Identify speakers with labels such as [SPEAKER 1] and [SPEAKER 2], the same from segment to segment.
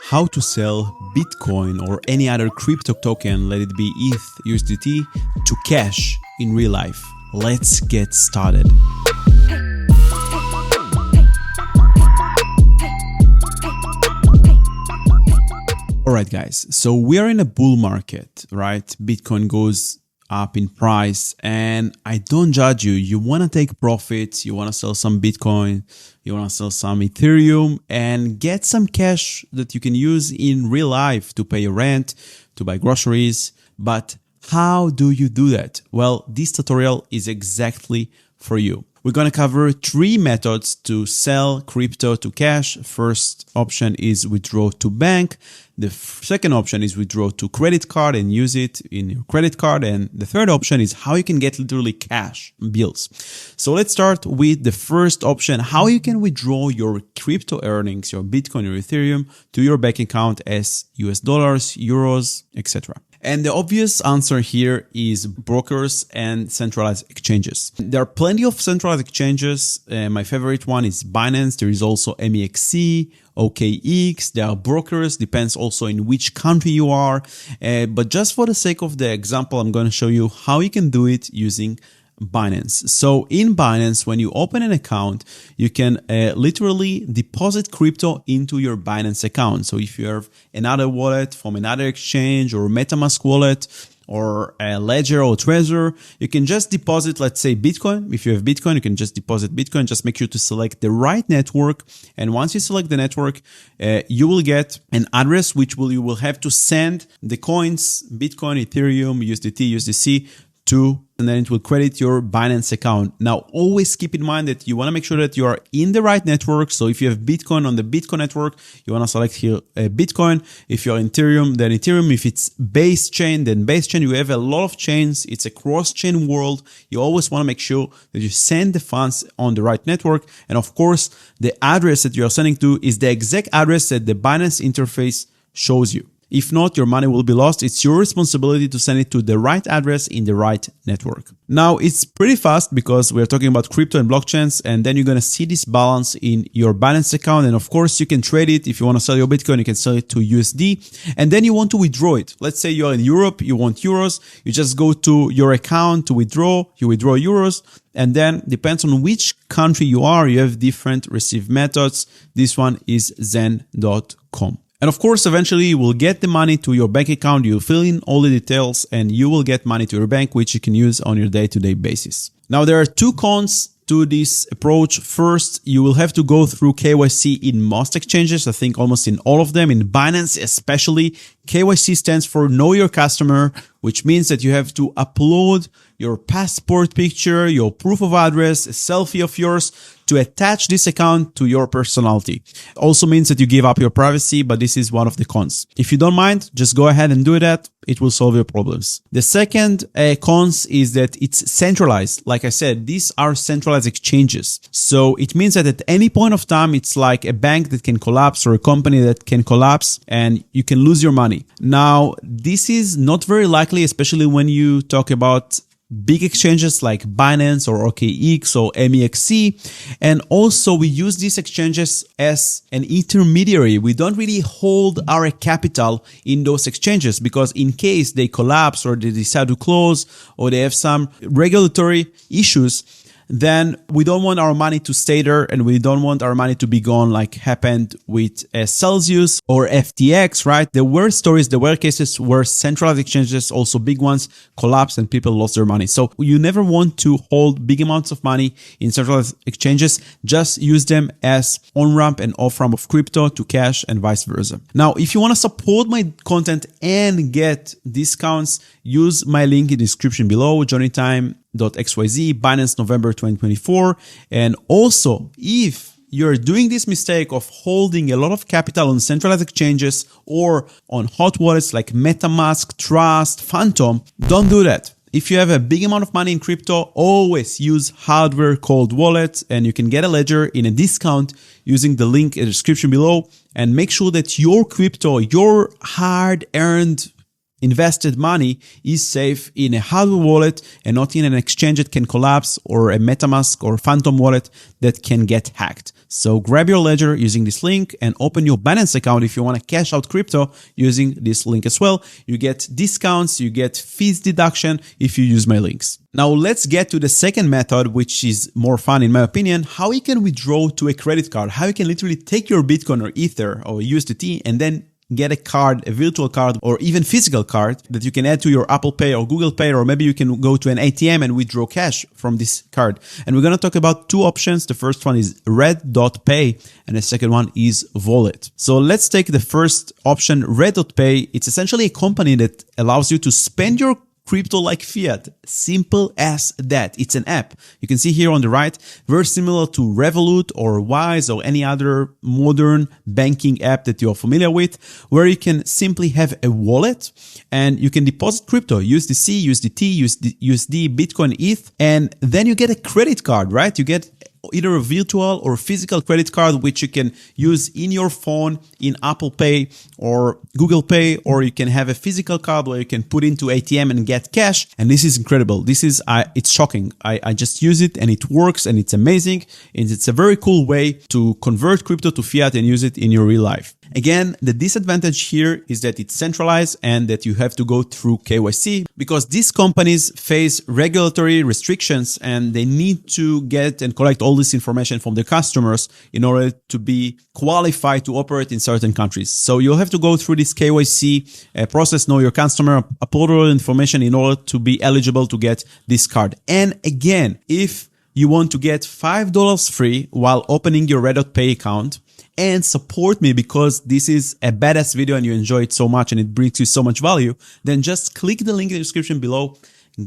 [SPEAKER 1] how to sell Bitcoin or any other crypto token, let it be ETH, USDT, to cash in real life. Let's get started. Alright guys, so we are in a bull market, right? Bitcoin goes up in price and I don't judge you. You want to take profits, you want to sell some Bitcoin, you want to sell some Ethereum and get some cash that you can use in real life to pay your rent, to buy groceries. But how do you do that? Well, this tutorial is exactly for you. We're going to cover 3 methods to sell crypto to cash. First option is withdraw to bank. The second option is withdraw to credit card and use it in your credit card. And the third option is how you can get literally cash bills. So let's start with the first option, how you can withdraw your crypto earnings, your Bitcoin or Ethereum to your bank account as US dollars, euros, etc. And the obvious answer here is brokers and centralized exchanges. There are plenty of centralized exchanges. My favorite one is Binance. There is also MEXC, OKX. There are brokers, depends also in which country you are. But just for the sake of the example, I'm going to show you how you can do it using Binance. So in Binance, when you open an account, you can literally deposit crypto into your Binance account. So if you have another wallet from another exchange or MetaMask wallet or a Ledger or Trezor, you can just deposit, let's say Bitcoin. If you have Bitcoin, you can just deposit Bitcoin. Just make sure to select the right network. And once you select the network, you will get an address which you will have to send the coins, Bitcoin, Ethereum, USDT, USDC to, and then it will credit your Binance account. Now, always keep in mind that you want to make sure that you are in the right network. So if you have Bitcoin on the Bitcoin network, you want to select here Bitcoin. If you're Ethereum, then Ethereum. If it's base chain, then base chain. You have a lot of chains. It's a cross-chain world. You always want to make sure that you send the funds on the right network. And of course, the address that you are sending to is the exact address that the Binance interface shows you. If not, your money will be lost. It's your responsibility to send it to the right address in the right network. Now, it's pretty fast because we're talking about crypto and blockchains, and then you're going to see this balance in your Binance account. And of course, you can trade it. If you want to sell your Bitcoin, you can sell it to USD, and then you want to withdraw it. Let's say you're in Europe, you want euros. You just go to your account to withdraw. You withdraw euros. And then depends on which country you are, you have different receive methods. This one is Zen.com. And of course, eventually you will get the money to your bank account. You fill in all the details and you will get money to your bank, which you can use on your day-to-day basis. Now, there are 2 cons to this approach. First, you will have to go through KYC in most exchanges. I think almost in all of them. In Binance especially, KYC stands for Know Your Customer, which means that you have to upload your passport picture, your proof of address, a selfie of yours to attach this account to your personality. Also means that you give up your privacy, but this is one of the cons. If you don't mind, just go ahead and do that. It will solve your problems. The second cons is that it's centralized. Like I said, these are centralized exchanges. So it means that at any point of time, it's like a bank that can collapse or a company that can collapse and you can lose your money. Now, this is not very likely, especially when you talk about big exchanges like Binance or OKX or MEXC. And also we use these exchanges as an intermediary. We don't really hold our capital in those exchanges because in case they collapse or they decide to close or they have some regulatory issues, then we don't want our money to stay there and we don't want our money to be gone like happened with Celsius or FTX, right? There were stories, there were cases where centralized exchanges, also big ones, collapsed and people lost their money. So you never want to hold big amounts of money in centralized exchanges. Just use them as on-ramp and off-ramp of crypto to cash and vice versa. Now, if you want to support my content and get discounts, use my link in the description below, johnnytime.xyz, Binance November 2024. And also, if you're doing this mistake of holding a lot of capital on centralized exchanges or on hot wallets like MetaMask, Trust, Phantom, don't do that. If you have a big amount of money in crypto, always use hardware called Volet, and you can get a ledger in a discount using the link in the description below. And make sure that your crypto, your hard-earned invested money is safe in a hardware wallet and not in an exchange that can collapse or a MetaMask or Phantom wallet that can get hacked. So grab your ledger using this link and open your Binance account if you want to cash out crypto using this link as well. You get discounts, you get fees deduction if you use my links. Now let's get to the second method, which is more fun in my opinion, how you can withdraw to a credit card, how you can literally take your Bitcoin or Ether or USDT and then get a card, a virtual card, or even physical card that you can add to your Apple Pay or Google Pay, or maybe you can go to an ATM and withdraw cash from this card. And we're going to talk about two options. The first one is RedDotPay and the second one is Volet. So let's take the first option, RedDotPay. It's essentially a company that allows you to spend your crypto like fiat. Simple as that. It's an app. You can see here on the right, very similar to Revolut or Wise or any other modern banking app that you're familiar with, where you can simply have a wallet and you can deposit crypto, USDC, USDT, USD, Bitcoin, ETH, and then you get a credit card, right? You get either a virtual or physical credit card, which you can use in your phone, in Apple Pay or Google Pay, or you can have a physical card where you can put into ATM and get cash. And this is incredible. This is, it's shocking. I just use it and it works and it's amazing. And it's a very cool way to convert crypto to fiat and use it in your real life. Again, the disadvantage here is that it's centralized and that you have to go through KYC because these companies face regulatory restrictions and they need to get and collect all this information from their customers in order to be qualified to operate in certain countries. So you'll have to go through this KYC process, know your customer, upload all the information in order to be eligible to get this card. And again, if you want to get $5 free while opening your RedDotPay account, and support me because this is a badass video and you enjoy it so much and it brings you so much value, then just click the link in the description below,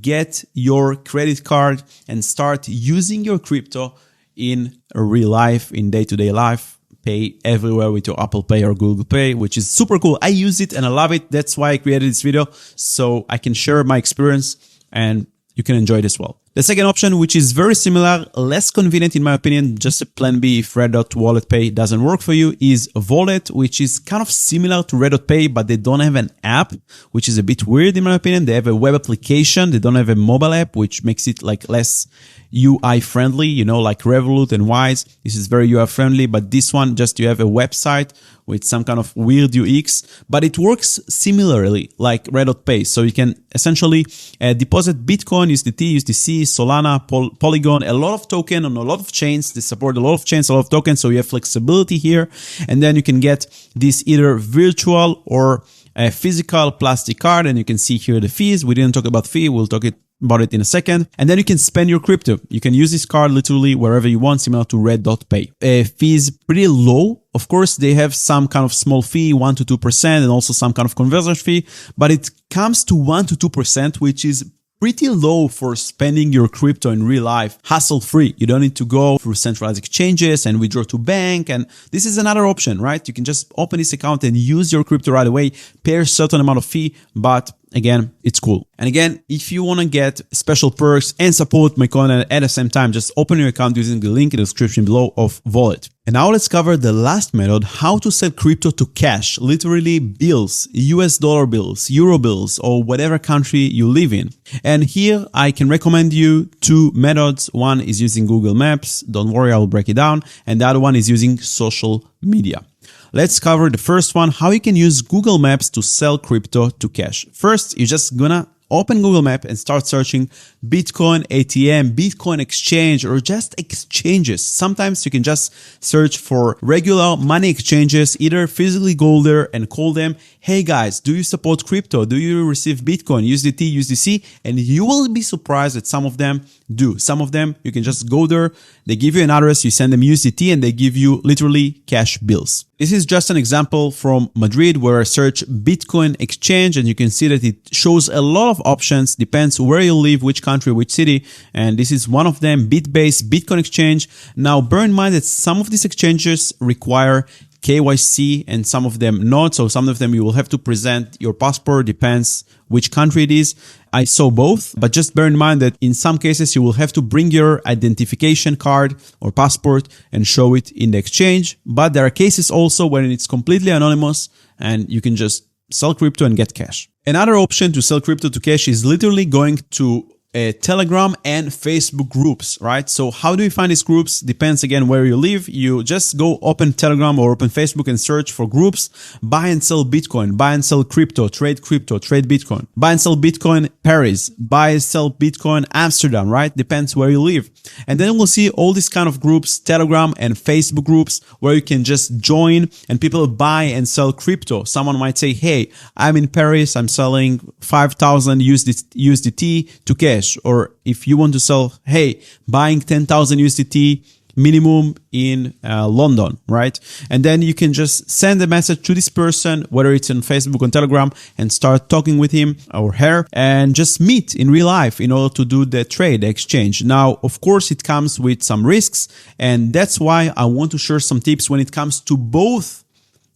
[SPEAKER 1] get your credit card and start using your crypto in real life, in day-to-day life. Pay everywhere with your Apple Pay or Google Pay, which is super cool. I use it and I love it. That's why I created this video, so I can share my experience and you can enjoy it as well. The second option, which is very similar, less convenient in my opinion, just a plan B if RedDotWalletPay doesn't work for you, is Volet, which is kind of similar to RedDotPay, but they don't have an app, which is a bit weird in my opinion. They have a web application. They don't have a mobile app, which makes it like less UI friendly, you know, like Revolut and Wise. This is very UI friendly, but this one just you have a website with some kind of weird UX, but it works similarly like RedDotPay. So you can essentially deposit Bitcoin, USDT, USDC, Solana, Polygon, a lot of token on a lot of chains. They support a lot of chains, a lot of tokens. So you have flexibility here. And then you can get this either virtual or a physical plastic card. And you can see here the fees. We didn't talk about fee. We'll talk about it in a second. And then you can spend your crypto. You can use this card literally wherever you want, similar to RedDotPay. Fees pretty low. Of course, they have some kind of small fee, 1 to 2%, and also some kind of conversion fee, but it comes to 1 to 2%, which is pretty low for spending your crypto in real life, hassle-free. You don't need to go through centralized exchanges and withdraw to bank. And this is another option, right? You can just open this account and use your crypto right away, pay a certain amount of fee, but again, it's cool. And again, if you want to get special perks and support my content at the same time, just open your account using the link in the description below of Volet. And now let's cover the last method, how to sell crypto to cash, literally bills, US dollar bills, euro bills, or whatever country you live in. And here I can recommend you two methods. One is using Google Maps. Don't worry, I'll break it down. And the other one is using social media. Let's cover the first one, how you can use Google Maps to sell crypto to cash. First, you're just gonna open Google Maps and start searching Bitcoin ATM, Bitcoin exchange, or just exchanges. Sometimes you can just search for regular money exchanges, either physically go there and call them, hey guys, do you support crypto? Do you receive Bitcoin, USDT, USDC? And you will be surprised that some of them do. Some of them, you can just go there, they give you an address, you send them USDT, and they give you literally cash bills. This is just an example from Madrid where I search Bitcoin exchange, and you can see that it shows a lot of options, depends where you live, which country, which city, and this is one of them, Bitbase Bitcoin exchange. Now bear in mind that some of these exchanges require KYC and some of them not. So some of them you will have to present your passport, depends which country it is. I saw both, but just bear in mind that in some cases you will have to bring your identification card or passport and show it in the exchange. But there are cases also when it's completely anonymous and you can just sell crypto and get cash. Another option to sell crypto to cash is literally going to Telegram and Facebook groups, right? So how do you find these groups? Depends again where you live. You just go open Telegram or open Facebook and search for groups. Buy and sell Bitcoin, buy and sell crypto, trade Bitcoin, buy and sell Bitcoin Paris, buy and sell Bitcoin Amsterdam, right? Depends where you live. And then we'll see all these kind of groups, Telegram and Facebook groups, where you can just join and people buy and sell crypto. Someone might say, hey, I'm in Paris, I'm selling 5,000 USDT to cash. Or if you want to sell, hey, buying 10,000 USDT minimum in London, right? And then you can just send a message to this person, whether it's on Facebook or Telegram, and start talking with him or her and just meet in real life in order to do the trade, the exchange. Now, of course, it comes with some risks, and that's why I want to share some tips when it comes to both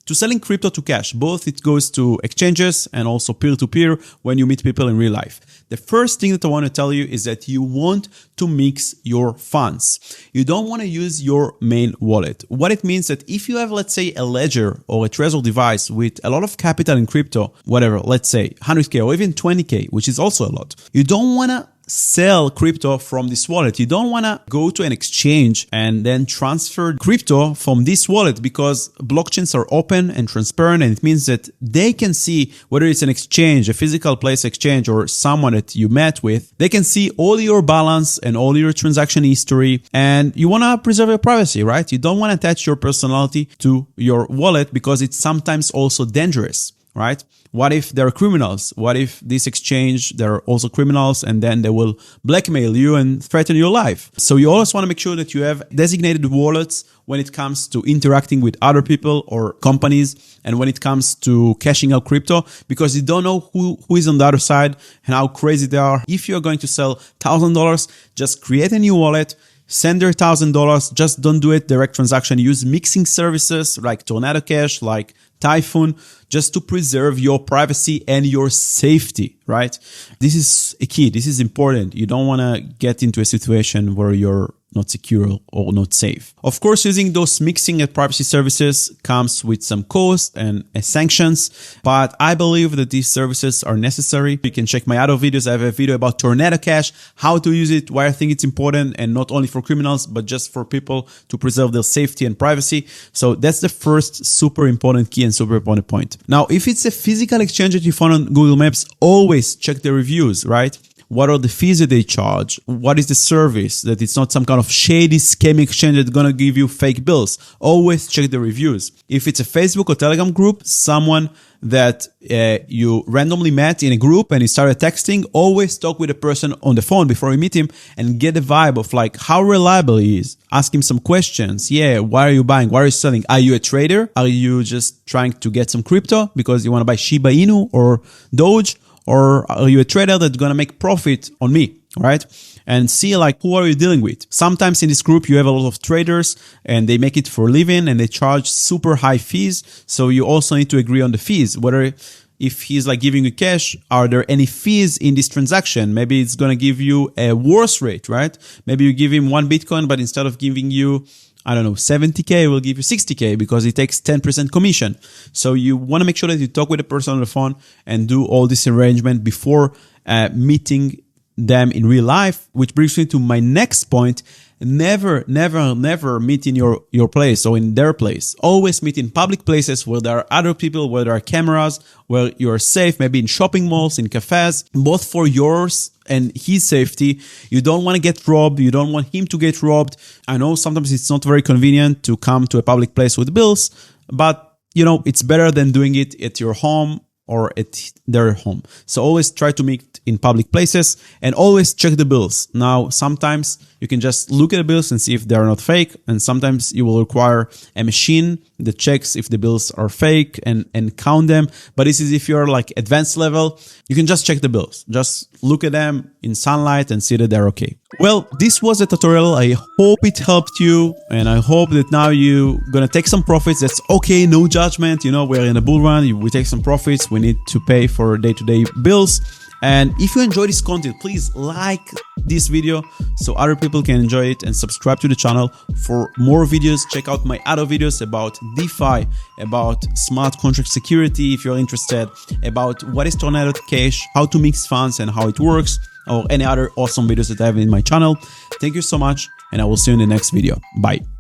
[SPEAKER 1] to selling crypto to cash. Both it goes to exchanges and also peer-to-peer when you meet people in real life. The first thing that I want to tell you is that you want to mix your funds. You don't want to use your main wallet. What it means that if you have, let's say, a ledger or a Trezor device with a lot of capital in crypto, whatever, let's say 100K or even 20K, which is also a lot, you don't want to sell crypto from this wallet. You don't want to go to an exchange and then transfer crypto from this wallet, because blockchains are open and transparent, and it means that they can see whether it's an exchange, a physical place exchange, or someone that you met with. They can see all your balance and all your transaction history, and you want to preserve your privacy, right? You don't want to attach your personality to your wallet because it's sometimes also dangerous, right? What if they're criminals? What if this exchange, they're also criminals, and then they will blackmail you and threaten your life? So you always want to make sure that you have designated wallets when it comes to interacting with other people or companies, and when it comes to cashing out crypto, because you don't know who is on the other side and how crazy they are. If you're going to sell $1,000, just create a new wallet, send their $1,000. Just don't do it direct transaction. Use mixing services like Tornado Cash, like Typhoon, just to preserve your privacy and your safety, right? This is a key. This is important. You don't want to get into a situation where you're not secure or not safe. Of course, using those mixing and privacy services comes with some cost and sanctions, but I believe that these services are necessary. You can check my other videos. I have a video about Tornado Cash, how to use it, why I think it's important, and not only for criminals, but just for people to preserve their safety and privacy. So that's the first super important key and super important point. Now, if it's a physical exchange that you found on Google Maps, always check the reviews, right? What are the fees that they charge? What is the service? That it's not some kind of shady scam exchange that's going to give you fake bills. Always check the reviews. If it's a Facebook or Telegram group, someone that you randomly met in a group and you started texting, always talk with a person on the phone before you meet him and get a vibe of like how reliable he is. Ask him some questions. Yeah, why are you buying? Why are you selling? Are you a trader? Are you just trying to get some crypto because you want to buy Shiba Inu or Doge? Or are you a trader that's going to make profit on me, right? And see like who are you dealing with. Sometimes in this group you have a lot of traders and they make it for a living and they charge super high fees. So you also need to agree on the fees. Whether if he's like giving you cash, are there any fees in this transaction? Maybe it's going to give you a worse rate, right? Maybe you give him 1 Bitcoin, but instead of giving you, I don't know, 70K, will give you 60K because it takes 10% commission. So you want to make sure that you talk with the person on the phone and do all this arrangement before meeting them in real life, which brings me to my next point. Never meet in your place or in their place. Always meet in public places where there are other people, where there are cameras, where you are safe, maybe in shopping malls, in cafes, both for yours and his safety. You don't want to get robbed. You don't want him to get robbed. I know sometimes it's not very convenient to come to a public place with bills, but you know, it's better than doing it at your home or at their home. So always try to meet in public places and always check the bills. Now, sometimes you can just look at the bills and see if they are not fake. And sometimes you will require a machine that checks if the bills are fake and count them. But this is if you're like advanced level, you can just check the bills. Just look at them in sunlight and see that they're okay. Well, this was a tutorial. I hope it helped you. And I hope that now you're going to take some profits. That's okay. No judgment. You know, we're in a bull run. We take some profits. We need to pay for day-to-day bills. And if you enjoy this content, please like this video so other people can enjoy it, and subscribe to the channel for more videos. Check out my other videos about DeFi, about smart contract security if you're interested, about what is Tornado Cash, how to mix funds and how it works, or any other awesome videos that I have in my channel. Thank you so much, and I will see you in the next video. Bye.